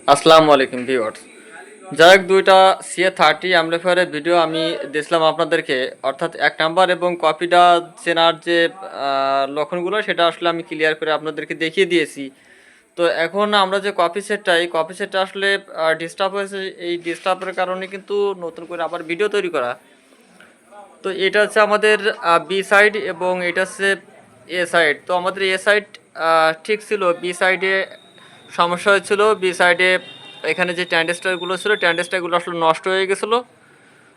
আসসালামু আলাইকুম ভিউয়ার্স। যাই হোক, দুইটা CA30 অ্যামপ্লিফায়ারের ভিডিও আমি দিয়েছিলাম আপনাদেরকে, অর্থাৎ এক নাম্বার এবং কপিটা চেনার যে লক্ষণগুলো সেটা আসলে আমি ক্লিয়ার করে আপনাদেরকে দেখিয়ে দিয়েছি। তো এখন আমরা যে কপি সেটটা, এই কপি সেটটা আসলে ডিস্টার্ব হয়েছে, এই ডিস্টার্বের কারণে কিন্তু নতুন করে আবার ভিডিও তৈরি করা। তো এটা হচ্ছে আমাদের বি সাইড এবং এটা হচ্ছে এ সাইড। তো আমাদের এ সাইড ঠিক ছিল, বি সাইডে সমস্যা হয়েছিল। বি সাইডে এখানে যে ট্যান্ডেস্টারগুলো ছিল, ট্যান্ডেস্টারগুলো আসলে নষ্ট হয়ে গেছিলো।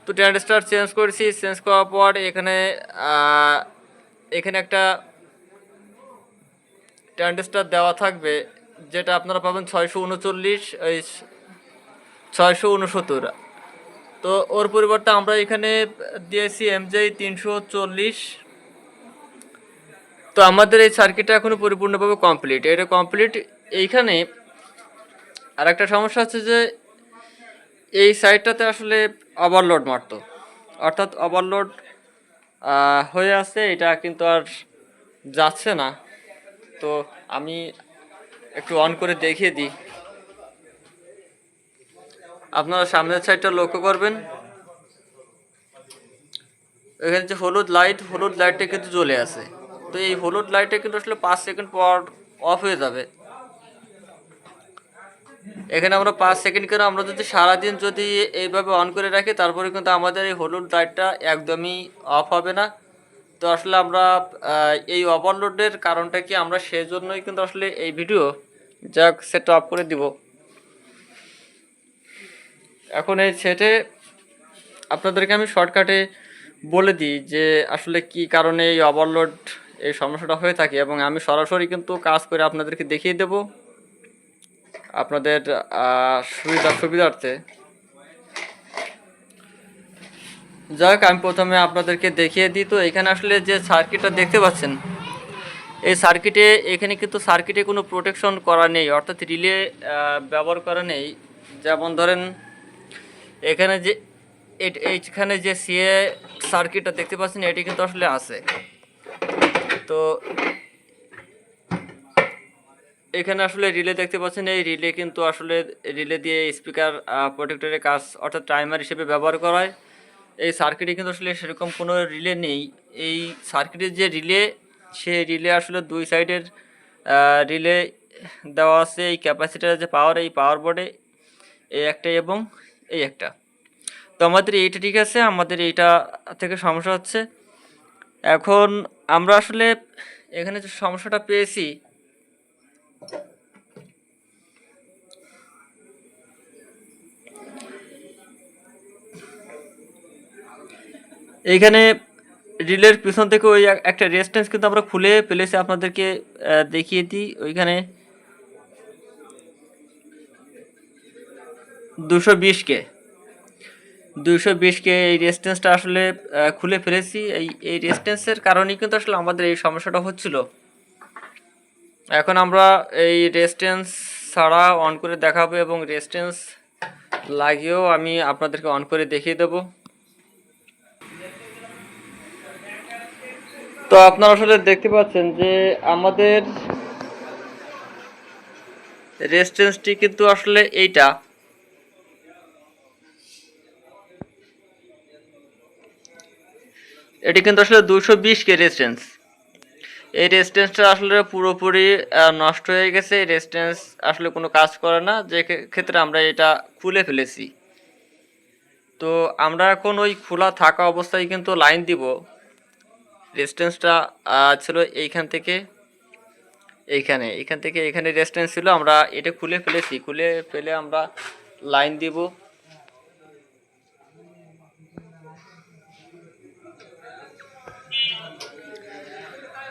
তো ট্যান্ডেস্টার চেঞ্জ করেছি, চেঞ্জ করার পর এখানে এখানে একটা ট্যান্ডেস্টার দেওয়া থাকবে, যেটা আপনারা পাবেন 639, এই 669। তো ওর পরিবর্তে আমরা এখানে দিয়েছি MJ 340। তো আমাদের এই সার্কিটটা এখনো পরিপূর্ণভাবে কমপ্লিট, এটা কমপ্লিট। এইখানে আর একটা সমস্যা হচ্ছে যে এই সাইডটাতে আসলে ওভারলোড মারতো, অর্থাৎ ওভারলোড হয়ে আছে, এটা কিন্তু আর যাচ্ছে না। তো আমি একটু অন করে দেখিয়ে দিই, আপনারা সামনের সাইডটা লক্ষ্য করবেন। এখানে যে হলুদ লাইট, হলুদ লাইটটা কিন্তু জ্বলে আছে। তো এই হলুদ লাইটটা কিন্তু আসলে 5 সেকেন্ড পর অফ হয়ে যাবে। এখানে আমরা 5 সেকেন্ড করে আমরা যদি সারাদিন যদি এইভাবে অন করে রাখি, তারপরে কিন্তু আমাদের এই হলুদ লাইটটা একদমই অফ হবে না। তো আসলে আমরা এই ওভারলোডের কারণটা কি, আমরা সেই জন্যই কিন্তু আসলে এই ভিডিও যাক সেটটা অফ করে দিব। এখন এই সেটে আপনাদেরকে আমি শর্টকাটে বলে দিই যে আসলে কি কারণে এই ওভারলোড এই সমস্যাটা হয়ে থাকে, এবং আমি সরাসরি কিন্তু কাজ করে আপনাদেরকে দেখিয়ে দেব আপনাদের সুবিধার্থে। যাক, আমি প্রথমে আপনাদেরকে দেখিয়ে দিই। তো এখানে আসলে যে সার্কিটটা দেখতে পাচ্ছেন, এই সার্কিটে এখানে কিন্তু সার্কিটে কোনো প্রোটেকশন করা নেই, অর্থাৎ রিলে ব্যবহার করা নেই। যেমন ধরেন এখানে যে এইখানে যে সিএ সার্কিটটা দেখতে পাচ্ছেন, এটি কিন্তু আসলে আছে। তো এখানে আসলে রিলে দেখতে পাচ্ছেন, এই রিলে কিন্তু আসলে রিলে দিয়ে স্পিকার প্রোটেক্টরের কাজ, অর্থাৎ টাইমার হিসেবে ব্যবহার করা হয়। এই সার্কিটে কিন্তু আসলে সেরকম কোনো রিলে নেই। এই সার্কিটের যে রিলে, সে রিলে আসলে দুই সাইডের রিলে দেওয়া আছে। এই ক্যাপাসিটারের যে পাওয়ার, এই পাওয়ার বোর্ডে এই একটা এবং এই একটা। তো আমাদের এইটা ঠিক আছে, আমাদের এইটা থেকে সমস্যা হচ্ছে। এখন আমরা আসলে এখানে যে সমস্যাটা পেয়েছি, এইখানে রিলের পিছন থেকে ওই একটা রেজিস্ট্যান্স কিন্তু আমরা খুলে ফেলেছি, আপনাদেরকে দেখিয়ে দিই। ওইখানে 220K এই রেজিস্ট্যান্সটা আসলে খুলে ফেলেছি। এই রেজিস্ট্যান্সের কারণেই কিন্তু আসলে আমাদের এই সমস্যাটা হচ্ছিল। এখন আমরা এই রেজিস্ট্যান্স ছাড়া অন করে দেখাবো, এবং রেজিস্ট্যান্স লাগিয়েও আমি আপনাদেরকে অন করে দেখিয়ে দেব। তো আপনারা আসলে দেখতে পাচ্ছেন যে আমাদের রেজিস্ট্যান্সটি কিন্তু আসলে এইটা, এটি কিন্তু আসলে 220K রেজিস্ট্যান্স। এই রেজিস্ট্যান্সটা আসলে পুরোপুরি নষ্ট হয়ে গেছে। এই রেজিস্ট্যান্স আসলে কোনো কাজ করে না, যে ক্ষেত্রে আমরা এটা খুলে ফেলেছি। তো আমরা এখন ওই খোলা থাকা অবস্থায় কিন্তু লাইন দিব। রেজিস্ট্যান্সটা ছিল এইখান থেকে এখানে রেজিস্ট্যান্স ছিল, আমরা এটা খুলে ফেলেছি। খুলে ফেলে আমরা লাইন দিব।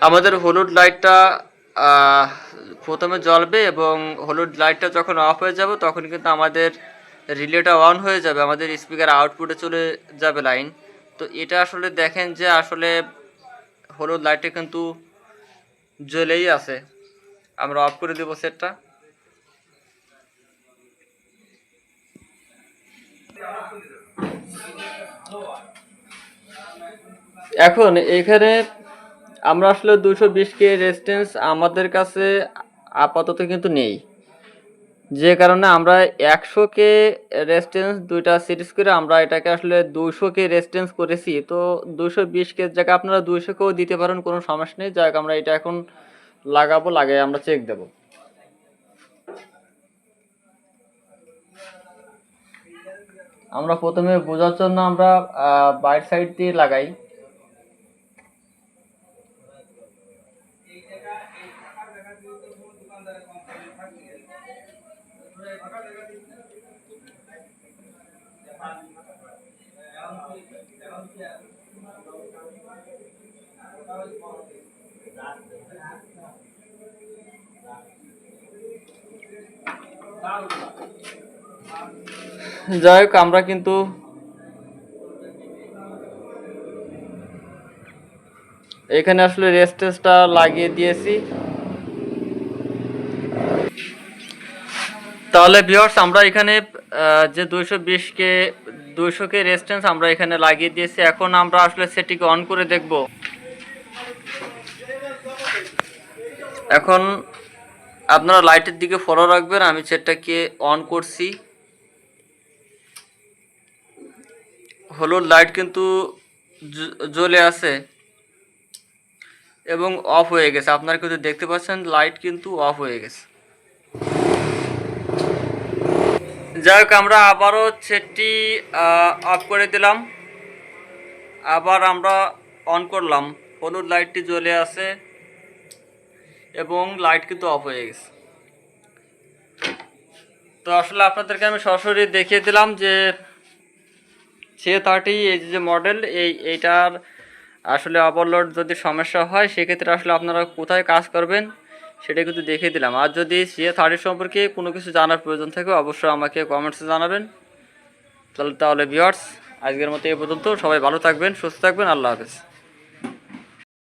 আমাদের হলুদ লাইটটা প্রথমে জ্বলবে, এবং হলুদ লাইটটা যখন অফ হয়ে যাবে তখন কিন্তু আমাদের রিলেটা অন হয়ে যাবে, আমাদের স্পিকার আউটপুটে চলে যাবে লাইন। তো এটা আসলে দেখেন যে আসলে হলুদ লাইটটা কিন্তু জ্বলেই আছে। আমরা অফ করে দেব সেটটা। এখন এখানে আমরা আসলে 220K রেজিস্ট্যান্স আমাদের কাছে আপাতত কিন্তু নেই। যে কারণে আমরা 100K রেজিস্ট্যান্স দুইটা সিরিজ করে আমরা এটাকে আসলে 200K রেজিস্ট্যান্স করেছি। তো 220K জায়গায় আপনারা 200Kও দিতে পারেন, কোনো সমস্যা নেই। যাক আমরা এটা এখন লাগাবো, লাগাই আমরা চেক দেব। আমরা প্রথমে বোঝার জন্য আমরা বাইট সাইড দিয়ে লাগাই। যাই হোক আমরা কিন্তু এখানে আসলে রেজিস্ট্যান্সটা লাগিয়ে দিয়েছি। তাহলে ভিউয়ার্স আমরা এখানে যে 200K রেজিস্ট্যান্স আমরা এখানে লাগিয়ে দিয়েছি। এখন আমরা আসলে সেটিকে অন করে দেখব। এখন আপনারা লাইটের দিকে ফলো রাখবেন, আমি সেটটাকে অন করছি। হলুদ লাইট কিন্তু জ্বলে আছে এবং অফ হয়ে গেছে। আপনারা কিন্তু দেখতে পাচ্ছেন লাইট কিন্তু অফ হয়ে গেছে। যাই হোক আমরা আবারও সেটটি অফ করে দিলাম, আবার আমরা অন করলাম। হলুদ লাইটটি জ্বলে আছে এবং লাইট কিন্তু অফ হয়ে গেছে। তো আসলে আপনাদেরকে আমি সরাসরি দেখিয়ে দিলাম যে C30 এই যে মডেল, এইটার আসলে ওভারলোড যদি সমস্যা হয় সেক্ষেত্রে আসলে আপনারা কোথায় কাজ করবেন সেটা কিন্তু দেখিয়ে দিলাম। আর যদি C30 সম্পর্কে কোনো কিছু জানার প্রয়োজন থাকে অবশ্যই আমাকে কমেন্টসে জানাবেন। তাহলে ভিউয়ার্স আজকের মতো এই পর্যন্ত। সবাই ভালো থাকবেন, সুস্থ থাকবেন, আল্লাহ হাফেজ।